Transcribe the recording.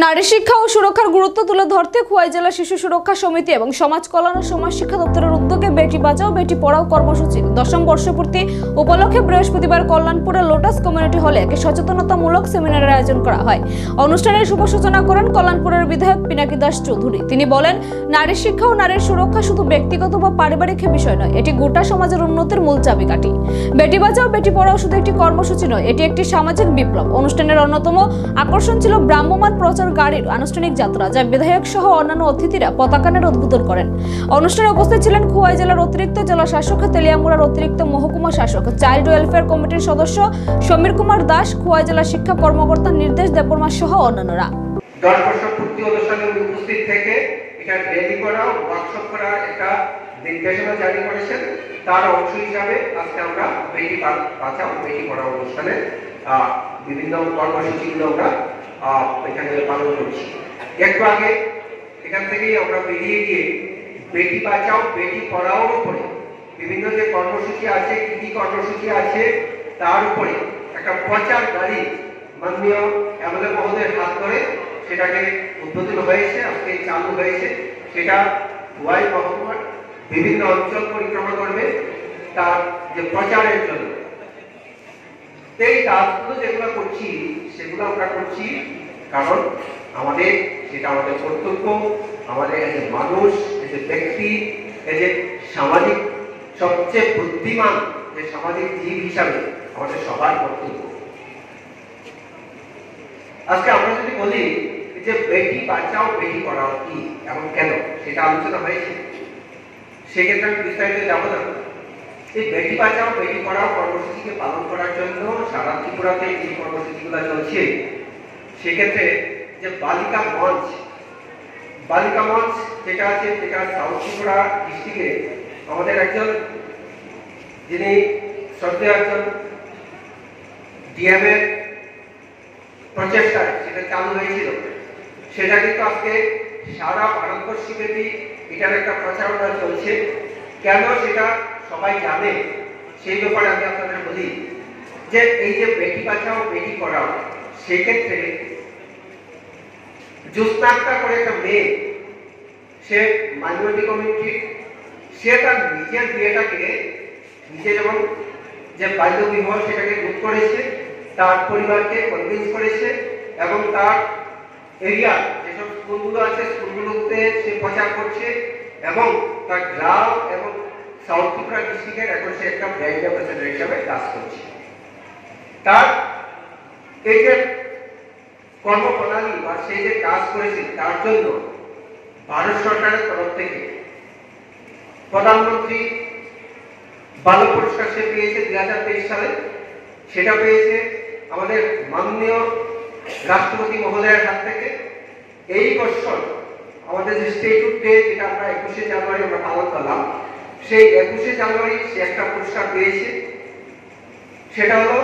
নারী শিক্ষা ও সুরক্ষার গুরুত্ব তুলে ধরতে খোয়াই জেলা শিশু সুরক্ষা সমিতি এবং সমাজ কল্যাণ ও সমাজ শিক্ষা দপ্তরের উদ্যোগে বেটি বাঁচাও বেটি পড়াও কর্মসূচির 10ম বর্ষপূর্তি উপলক্ষে বৃহস্পতিবার কল্যাণপুরের লোটাস কমিউনিটি হলে একটি সচেতনতামূলক সেমিনারের আয়োজন করা হয়। অনুষ্ঠানের শুভ সূচনা করেন কল্যাণপুরের বিধায়ক পিনাকি দাস চৌধুরী। তিনি বলেন, নারী শিক্ষা ও নারীর সুরক্ষা শুধু ব্যক্তিগত বা পারিবারিক বিষয় নয়, এটি গোটা সমাজের উন্নতির মূল চাবিকাঠি। বেটি বাঁচাও বেটি পড়াও শুধু একটি কর্মসূচি নয়, এটি একটি সামাজিক বিপ্লব। অনুষ্ঠানের অন্যতম আকর্ষণ ছিল ভ্রাম্যমাণ প্রচার গাড়ির আনুষ্ঠানিক যাত্রা, যা বিধায়ক সহ অন্যান্য অতিথিরা পতাকানের উদ্বোধন করেন। অনুষ্ঠানে উপস্থিত ছিলেন খোয়াই জেলার অতিরিক্ত জেলা শাসক, তেলিয়ামুড়ার অতিরিক্ত মহকুমা শাসক, চাইল্ড ওয়েলফেয়ার কমিটির সদস্য সমীর কুমার দাস, খোয়াই জেলা শিক্ষা কর্মকর্তা নির্দেশ দেববর্মা সহ অন্যান্যরা। 10 বছর পূর্তি অনুষ্ঠানে উপস্থিত থেকে এটা রেলি করা, ওয়ার্কশপ করার একটা নির্দেশনা জারি করেছেন। তার অংশ হিসাবে আজকে আমরা বেটি বাঁচাও বেটি পড়াও অনুষ্ঠানে বিভিন্ন কর্মসূচিগুলো আমরা এখানে পালন করছি। একটু আগে এখান থেকেই আমরা বেরিয়ে গিয়ে বেটি বাঁচাও বেটি পড়াওর উপরে বিভিন্ন যে কর্মসূচি আছে, কি কি কর্মসূচি আছে তার উপরে একটা প্রচার গাড়ি মাননীয় এমএলএ মহোদয়ের হাত ধরে সেটাকে উদ্বোধন হয়েছে, আজকে চালু হয়েছে। সেটা খোয়াই মহকুমার বিভিন্ন অঞ্চল পরিক্রমা করবে তার যে প্রচারের জন্য। এই কাজগুলো যেগুলো করছি সেগুলো আমরা করছি কারণ আমাদের সেটা আমাদের কর্তব্য, আমাদের এই যে মানুষ, এই যে ব্যক্তি, এই যে সামাজিক সবচেয়ে বুদ্ধিমান যে সামাজিক জীব হিসাবে আমাদের সবার কর্তব্য। আজকে আমরা যদি বলি যে বেটি বাঁচাও বেটি পড়াও কি এবং কেন, সেটা আলোচনা হয়েছে, সেক্ষেত্রে আমি বিস্তারিত যাব না। এই বেটি বাঁচাও বেটি পড়াও কর্মসূচিকে পালন করার জন্য সারা ত্রিপুরাতে যে কর্মসূচিগুলো চলছে, সেক্ষেত্রে যে বালিকা মঞ্চ যেটা আছে, যেটা সাউথ ত্রিপুরা ডিস্ট্রিক্টে আমাদের একজন যিনি শ্রদ্ধেয় একজন ডিএম এর প্রচেষ্টায় সেটা চালু হয়েছিল, সেটা কিন্তু আজকে সারা ভারতবর্ষব্যাপী এটার একটা প্রচারণা চলছে। কেন সেটা সবাই জানে সেই ব্যাপারে আমি আপনাদের বলি যে এই যে বেটি বাঁচাও বেটি পড়াও, সেক্ষেত্রে জ্যোৎস্নাক্তা করে একটা মেয়ে, সে মাইনরিটি কমিউনিটি, সে তার নিজের বিয়েটাকে নিজে যেমন যে বাল্য বিবাহ সেটাকে রোধ করেছে, তার পরিবারকে কনভিন্স করেছে এবং তার এরিয়া যেসব স্কুলগুলো আছে স্কুলগুলোতে সে প্রচার করছে এবং তার গ্রাম এবং সাউথ ত্রিপুরা ডিস্ট্রিক্টের এখন সে একটা ব্র্যান্ড অ্যাম্বাসেডর হিসাবে কাজ করছে। তার এই যে কর্মপ্রণালী বা সেই যে কাজ করেছে তার জন্য ভারত সরকারের তরফ থেকে প্রধানমন্ত্রী বাল পুরস্কার সে পেয়েছে 2023 সালে। সেটা পেয়েছে আমাদের মাননীয় রাষ্ট্রপতি মহোদয়ের হাত থেকে। এই বছর আমাদের যে স্টেটহুড ডে, যেটা আমরা 21শে জানুয়ারি আমরা পালন করলাম, সেই 21শে জানুয়ারি সে একটা পুরস্কার পেয়েছে। সেটা হলো